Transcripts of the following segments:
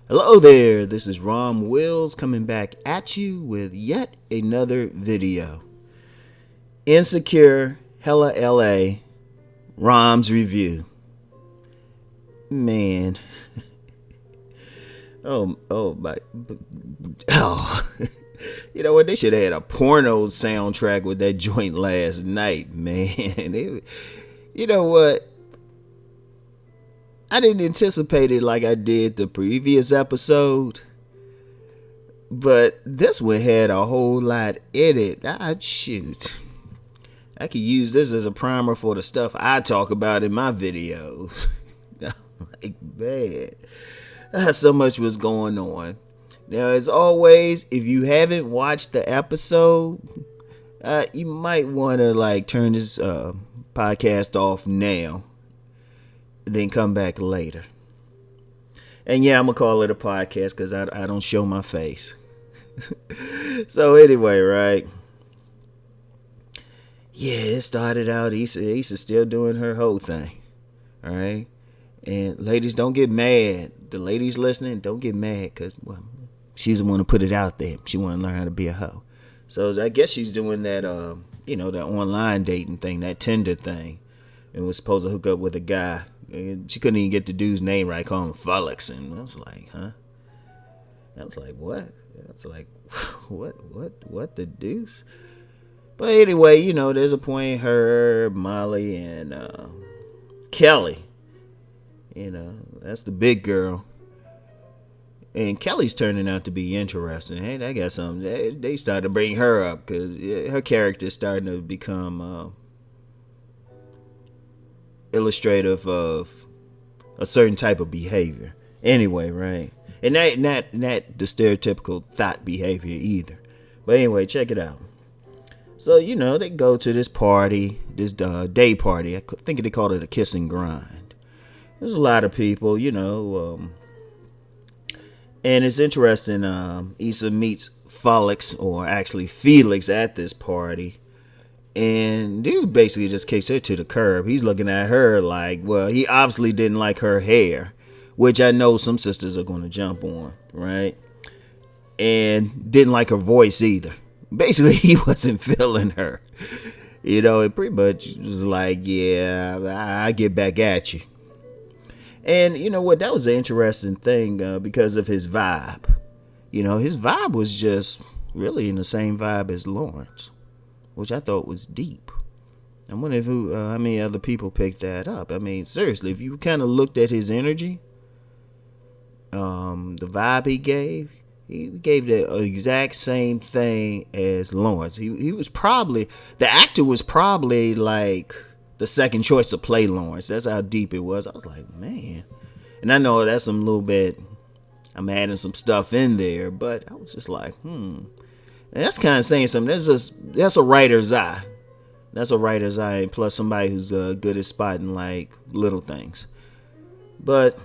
Hello there, this is Rom Wills coming back at you with yet another video. Insecure, Hella LA, Rom's review. Man. Oh. You know what? They should have had a porno soundtrack with that joint last night, man. You know what? I didn't anticipate it like I did the previous episode, but this one had a whole lot in it. Shoot. I could use this as a primer for the stuff I talk about in my videos. Like, man, so much was going on. Now, as always, if you haven't watched the episode, you might want to turn this podcast off now, then come back later. And yeah, I'm gonna call it a podcast because I don't show my face. So anyway, right? Yeah, it started out Issa still doing her whole thing. All right. And ladies, don't get mad. The ladies listening, don't get mad because, well, she's the one to put it out there. She want to learn how to be a hoe. So I guess she's doing that, that online dating thing, that Tinder thing, and was supposed to hook up with a guy. And she couldn't even get the dude's name right. Call him Felix, and I was like, huh? I was like, what? I was like, what the deuce? But anyway, there's a point. Her, Molly, and Kelly. That's the big girl. And Kelly's turning out to be interesting. Hey, I got something. They started to bring her up because her character is starting to become illustrative of a certain type of behavior. Anyway, right? And not the stereotypical thought behavior either. But anyway, check it out. So, they go to this party, this day party. I think they called it a kiss and grind. There's a lot of people, and it's interesting. Issa meets Felix, or actually Felix, at this party. And dude basically just kicks her to the curb. He's looking at her like, well, he obviously didn't like her hair, which I know some sisters are going to jump on, right? And didn't like her voice either. Basically, he wasn't feeling her. It pretty much was like, yeah, I get back at you. And you know what? That was an interesting thing because of his vibe. His vibe was just really in the same vibe as Lawrence, which I thought was deep. I wonder how many other people picked that up. I mean, seriously, if you kind of looked at his energy, the vibe he gave the exact same thing as Lawrence. He was probably, the actor was probably like the second choice to play Lawrence. That's how deep it was. I was like, man. And I know that's some little bit, I'm adding some stuff in there, but I was just like, And that's kind of saying something. That's a writer's eye. That's a writer's eye, and plus somebody who's good at spotting little things. But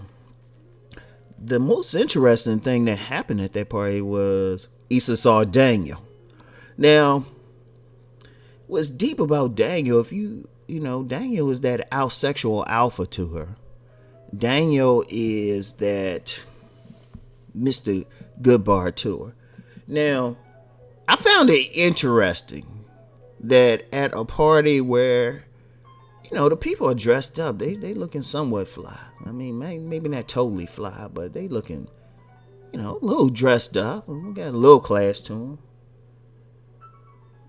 the most interesting thing that happened at that party was Issa saw Daniel. Now, what's deep about Daniel, if Daniel is that sexual alpha to her. Daniel is that Mr. Goodbar to her. Now, I found it interesting that at a party where, the people are dressed up, they looking somewhat fly. I mean, maybe not totally fly, but they looking, a little dressed up. We got a little class to them.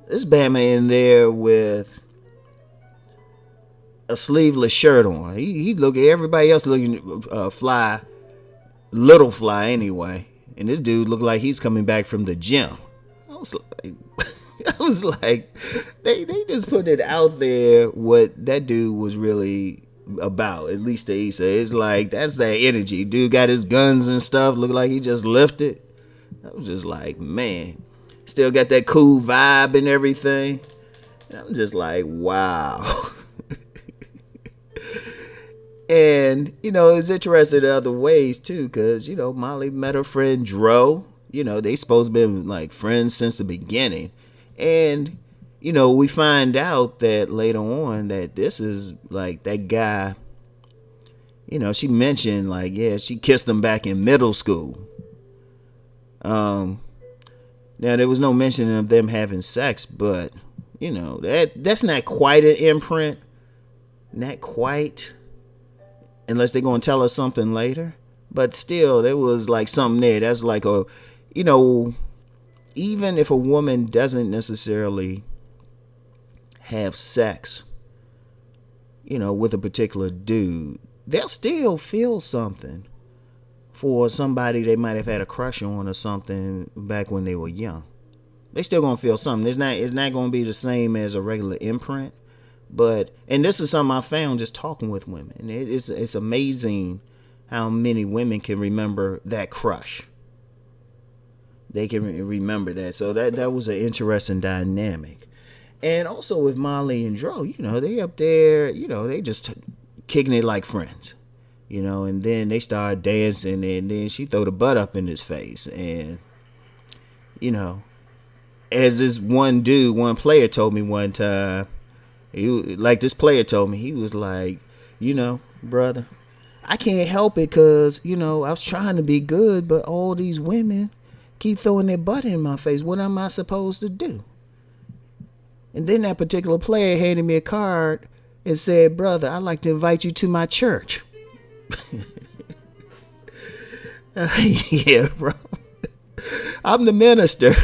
This Bama in there with a sleeveless shirt on. He look at everybody else looking fly, little fly anyway. And this dude looked like he's coming back from the gym. I was like, they just put it out there what that dude was really about, at least to Issa. It's like, that's that energy. Dude got his guns and stuff, look like he just lifted. I was just like, man, still got that cool vibe and everything. And I'm just like, wow. And, it's interesting in other ways too, because, Molly met her friend Dro. They supposed to be friends since the beginning. And, we find out that later on that this is that guy, She mentioned like, yeah, she kissed him back in middle school. Now there was no mention of them having sex, but that's not quite an imprint. Not quite. Unless they're gonna tell us something later. But still, there was like something there. That's like even if a woman doesn't necessarily have sex, with a particular dude, they'll still feel something for somebody they might have had a crush on or something back when they were young. They still gonna feel something. It's not gonna be the same as a regular imprint. And this is something I found just talking with women. It's amazing how many women can remember that crush. They can remember that. So that was an interesting dynamic. And also with Molly and Dro, they up there, they just kicking it like friends. And then they start dancing, and then she throw the butt up in his face. And, as this one player told me one time, this player told me, he was like, brother, I can't help it because, I was trying to be good, but all these women keep throwing their butt in my face. What am I supposed to do? And then that particular player handed me a card and said, brother, I'd like to invite you to my church. Yeah, bro. I'm the minister.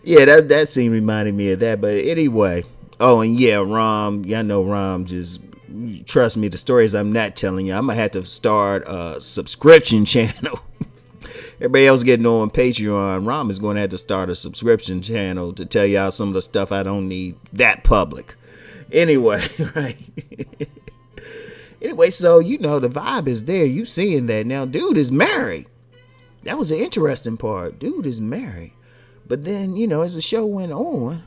Yeah, that scene reminded me of that. But anyway, and yeah, Rom, y'all know Rom just, trust me, the stories I'm not telling you, I'm going to have to start a subscription channel. Everybody else getting on Patreon, Rom is going to have to start a subscription channel to tell y'all some of the stuff I don't need that public. Anyway, right? Anyway, so, the vibe is there. You seeing that. Now, dude is married. That was the interesting part. Dude is married. But then, as the show went on,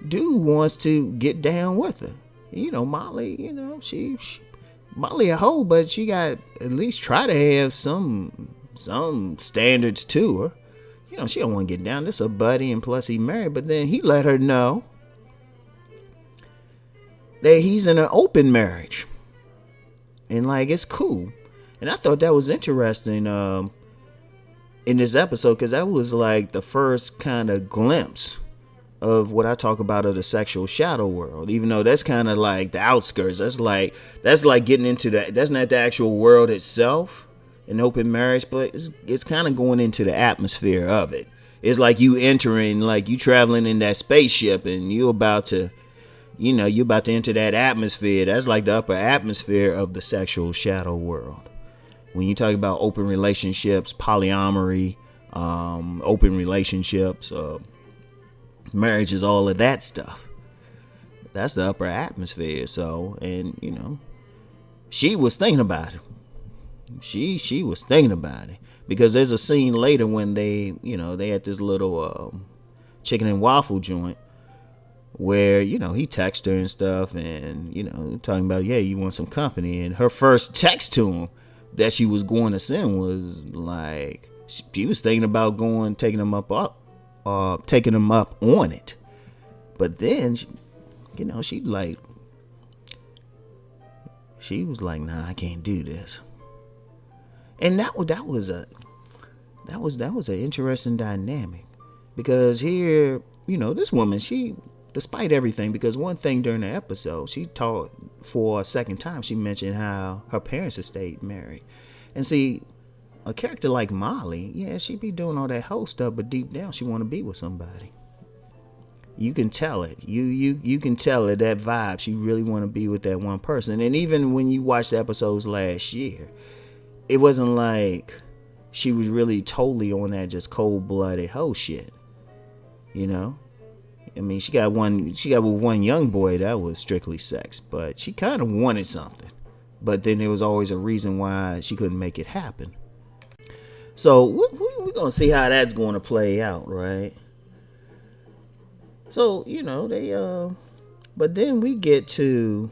dude wants to get down with her. Molly, she Molly a hoe, but she got at least try to have some standards to her. She don't want to get down. This a buddy, and plus he married. But then he let her know that he's in an open marriage. And like, it's cool. And I thought that was interesting in this episode, because that was like the first kind of glimpse of what I talk about of the sexual shadow world, even though that's kind of like the outskirts. That's like getting into that. That's not the actual world itself, an open marriage, but it's kind of going into the atmosphere of it. It's like you entering, like you traveling in that spaceship, and you're about to enter that atmosphere. That's like the upper atmosphere of the sexual shadow world. When you talk about open relationships, polyamory, open relationships, marriage is all of that stuff. That's the upper atmosphere. So, and she was thinking about it. She was thinking about it, because there's a scene later when they had this little chicken and waffle joint where he texted her and stuff, and talking about, yeah, you want some company. And her first text to him that she was going to send was like, she was thinking about taking him up on it. But then she was like, nah, I can't do this. And that was an interesting dynamic, because here, this woman, she, despite everything, because one thing during the episode, she talked for a second time, she mentioned how her parents had stayed married. And see, a character like Molly, yeah, she be doing all that whole stuff, but deep down she want to be with somebody. You can tell it. You can tell it, that vibe. She really want to be with that one person. And even when you watch the episodes last year, it wasn't like she was really totally on that just cold-blooded hoe shit. I mean, she got with one young boy that was strictly sex, but she kind of wanted something. But then there was always a reason why she couldn't make it happen. So we're going to see how that's going to play out, right? So, but then we get to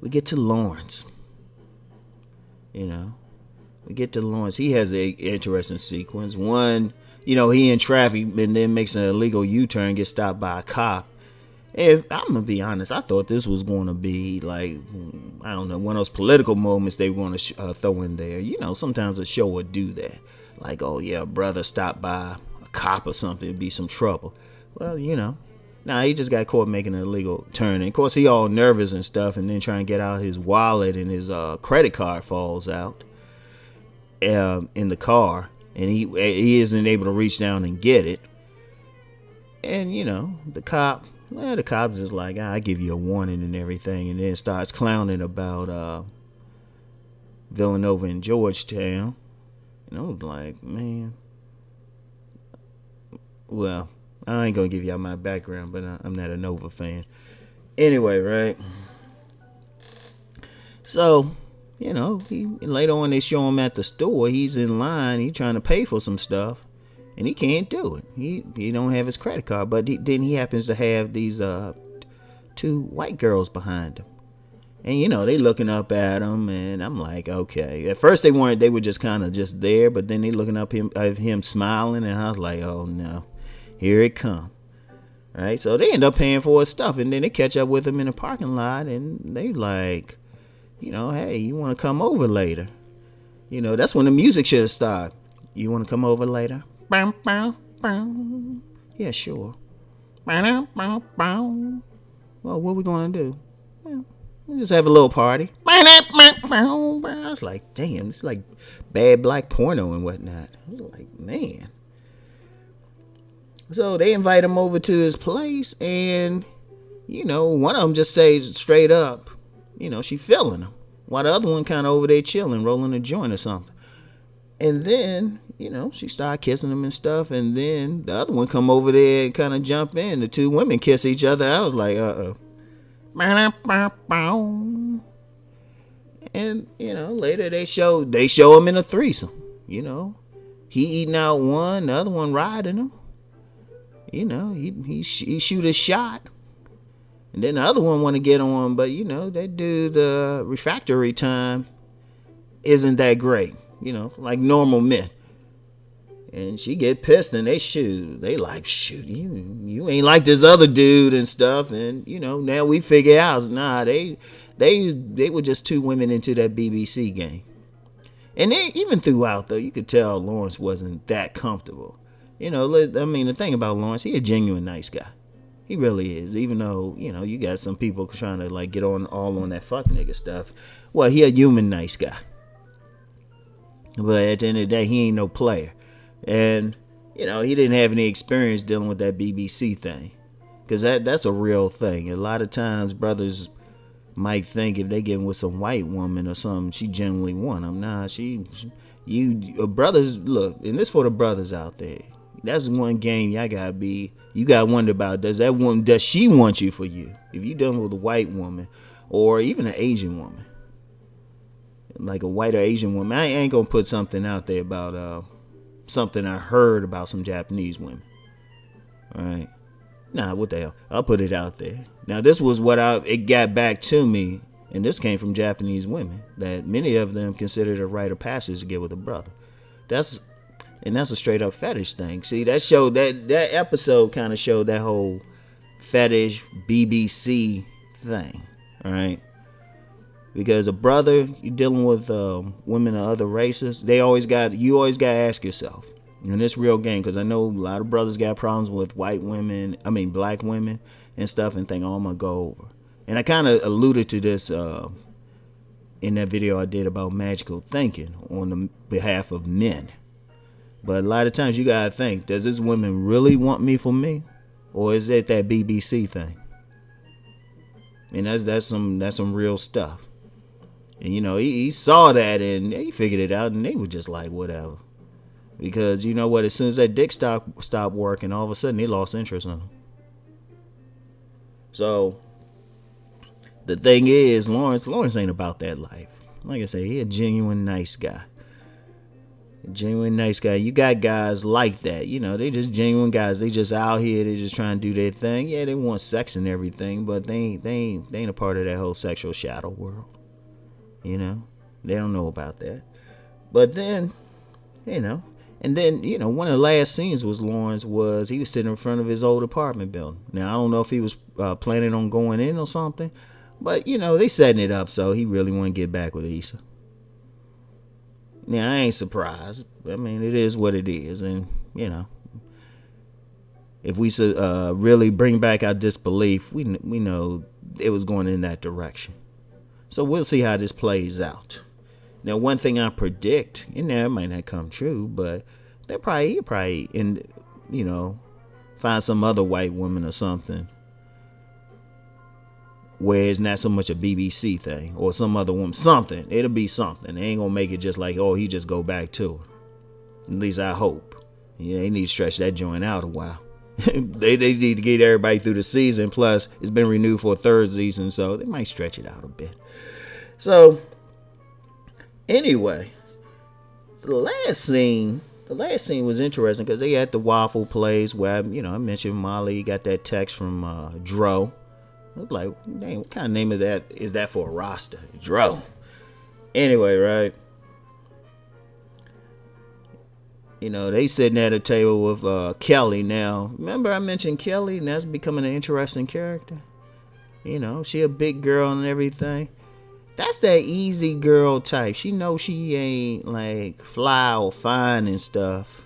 Lawrence. We get to Lawrence. He has an interesting sequence. One, he in traffic and then makes an illegal U-turn, gets stopped by a cop. If I'm gonna be honest, I thought this was going to be like, I don't know, one of those political moments they want to throw in there. You know, sometimes a show would do that, like, oh yeah, a brother stopped by a cop or something, it'd be some trouble. Well, you know, nah, he just got caught making an illegal turn. And of course, he all nervous and stuff, and then trying to get out his wallet, and his credit card falls out in the car, and he isn't able to reach down and get it. And you know, the cop's just like, I give you a warning and everything, and then starts clowning about Villanova and Georgetown. And I was like, man, well, I ain't gonna give y'all my background, but I'm not a Nova fan. Anyway, right? So, you know, later on they show him at the store. He's in line. He's trying to pay for some stuff, and he can't do it. He don't have his credit card. But then he happens to have these two white girls behind him, and you know they looking up at him. And I'm like, okay. At first they weren't. They were just kind of just there. But then they looking up at him smiling, and I was like, oh no, here it come. Right. So they end up paying for his stuff, and then they catch up with him in the parking lot, and they like, you know, hey, you want to come over later? You know, that's when the music should have started. You want to come over later? Yeah, sure. Well, what we going to do? Well, we'll just have a little party. I was like, damn, it's like bad black porno and whatnot. I was like, man. So they invite him over to his place, and, you know, one of them just says straight up, you know, she feeling him, while the other one kind of over there chilling, rolling a joint or something. And then, you know, she started kissing him and stuff, and then the other one come over there and kind of jump in. The two women kiss each other. I was like, uh-oh. And, you know, later they show him in a threesome. You know, he eating out one, the other one riding him. You know, he shoot a shot. And then the other one want to get on, but, you know, that dude, refractory time isn't that great, you know, like normal men. And she get pissed, and they shoot. They like, shoot, you ain't like this other dude and stuff. And, you know, now we figure out, nah, they were just two women into that BBC game. And they, even throughout, though, you could tell Lawrence wasn't that comfortable. You know, I mean, the thing about Lawrence, he a genuine nice guy. He really is. Even though, you know, you got some people trying to like get on that fuck nigga stuff. Well, he a human nice guy. But at the end of the day, he ain't no player. And, you know, he didn't have any experience dealing with that BBC thing. Because that's a real thing. A lot of times brothers might think if they get with some white woman or something, she generally want them. Nah, brothers, look, and this for the brothers out there. That's one game you gotta wonder about. Does she want you for you? If you dealing with a white woman or even an Asian woman, like a white or Asian woman, I ain't gonna put something out there about something I heard about some Japanese women. All right, nah, what the hell? I'll put it out there. Now this was it got back to me, and this came from Japanese women that many of them considered a rite of passage to get with a brother. That's a straight up fetish thing. See, that episode kind of showed that whole fetish BBC thing. All right. Because a brother, you're dealing with women of other races, you always got to ask yourself, in this real game, because I know a lot of brothers got problems with black women and stuff, and think, oh, I'm going to go over. And I kind of alluded to this in that video I did about magical thinking on the behalf of men. But a lot of times you gotta think, does this woman really want me for me? Or is it that BBC thing? And that's some real stuff. And you know, he saw that and he figured it out, and they were just like, whatever. Because you know what, as soon as that dick stopped working, all of a sudden they lost interest in him. So the thing is, Lawrence ain't about that life. Like I say, he a genuine nice guy. Genuine nice guy. You got guys like that, you know, they just genuine guys. They just out here, they just trying to do their thing. Yeah, they want sex and everything, but they ain't a part of that whole sexual shadow world. You know, they don't know about that. But then, you know, And then, one of the last scenes was he was sitting in front of his old apartment building. Now, I don't know if he was planning on going in or something, but, they setting it up so he really want to get back with Issa. Now, I ain't surprised. I mean, it is what it is. And, if we really bring back our disbelief, we know it was going in that direction. So we'll see how this plays out. Now, one thing I predict, and it might not come true, but he'll probably find some other white woman or something where it's not so much a BBC thing or some other woman, something. It'll be something. They ain't gonna make it just like, oh, he just go back to her. At least I hope. They need to stretch that joint out a while. they need to get everybody through the season. Plus, it's been renewed for a third season, so they might stretch it out a bit. So, anyway, the last scene was interesting because they had the waffle place where I mentioned Molly got that text from Dro. I was like, dang, what kind of name is that for a roster? Dro. Anyway, right? They sitting at a table with Kelly now. Remember I mentioned Kelly, and that's becoming an interesting character. She a big girl and everything. That's that easy girl type. She knows she ain't like fly or fine and stuff.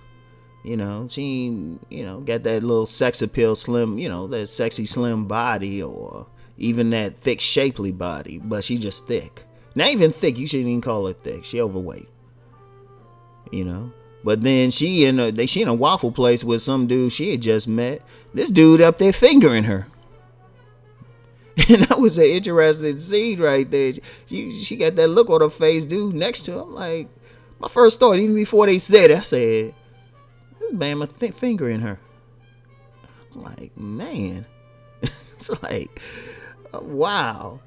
She got that little sex appeal slim, that sexy slim body or even that thick shapely body, but she just thick. Not even thick, you shouldn't even call her thick. She overweight. But then she in a waffle place with some dude she had just met. This dude up there fingering her. And that was an interesting scene right there. She got that look on her face, dude, next to her. I'm like, my first thought, even before they said it, I said, this man fingering her. I'm like, man. It's like, wow.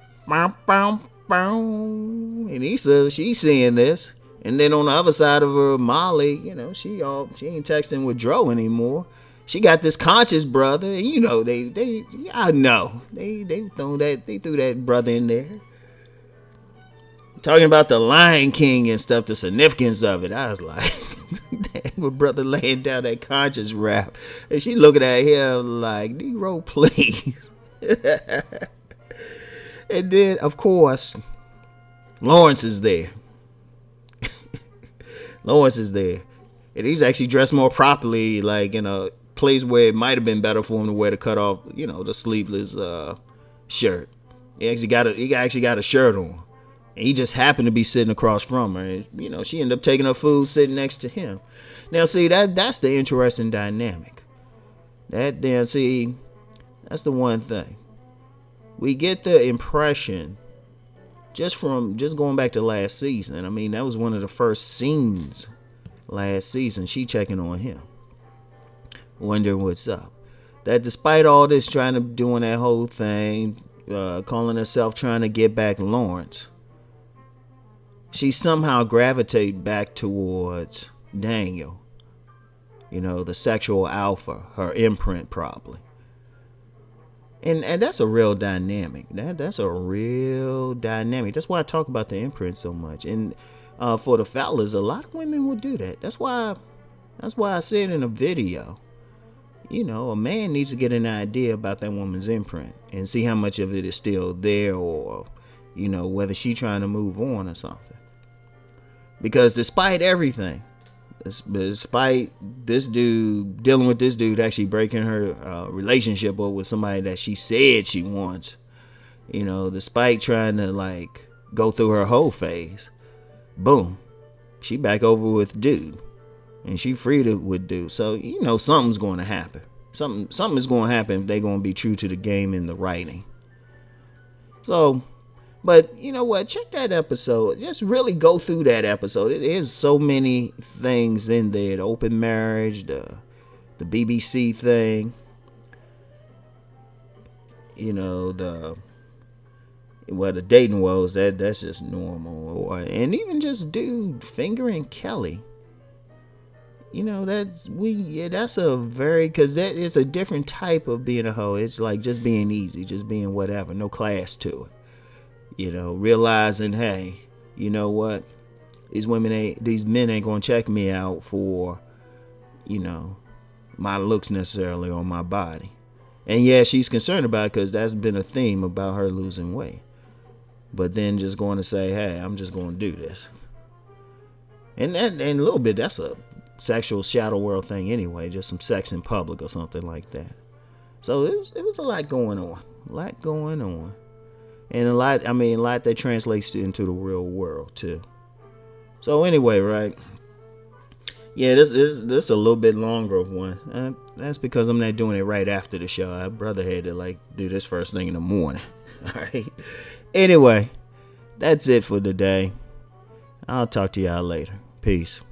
And she's seeing this. And then on the other side of her, Molly, she ain't texting with Dro anymore. She got this conscious brother. I know they threw that brother in there. Talking about the Lion King and stuff, the significance of it. I was like, damn, my brother laying down that conscious rap. And she looking at him like, Negro, please. And then, of course, Lawrence is there. Lawrence is there. And he's actually dressed more properly, like in a place where it might have been better for him to wear the cut off, the sleeveless shirt. He actually got a shirt on. And he just happened to be sitting across from her. And, she ended up taking her food sitting next to him. Now, see, that's the interesting dynamic. That's the one thing. We get the impression just going back to last season. I mean, that was one of the first scenes last season. She checking on him, wondering what's up. That despite all this, doing that whole thing, calling herself trying to get back Lawrence, she somehow gravitated back towards Daniel. The sexual alpha, her imprint probably. And that's a real dynamic. That's a real dynamic. That's why I talk about the imprint so much. And for the fellas, a lot of women will do that. That's why I said in a video, a man needs to get an idea about that woman's imprint and see how much of it is still there, or whether she's trying to move on or something. Because despite everything, despite this dude dealing with this dude actually breaking her relationship up with somebody that she said she wants, despite trying to go through her whole phase, boom, she back over with dude, and she free with dude. So something's going to happen. Something is going to happen if they're going to be true to the game in the writing. So. But you know what? Check that episode. Just really go through that episode. It is so many things in there. The open marriage, the BBC thing. The dating woes. That's just normal. And even just dude fingering Kelly. That's a very, because that is a different type of being a hoe. It's like just being easy, just being whatever, no class to it. Realizing, hey, you know what? These men ain't gonna check me out for you know, my looks necessarily on my body. And yeah, she's concerned about it because that's been a theme about her losing weight. But then just going to say, hey, I'm just going to do this. And a little bit, that's a sexual shadow world thing anyway, just some sex in public or something like that. So it was a lot going on. And a lot that translates into the real world too. So anyway, right? Yeah, this is a little bit longer of one. That's because I'm not doing it right after the show. I'd rather had to do this first thing in the morning. All right. Anyway, that's it for today. I'll talk to y'all later. Peace.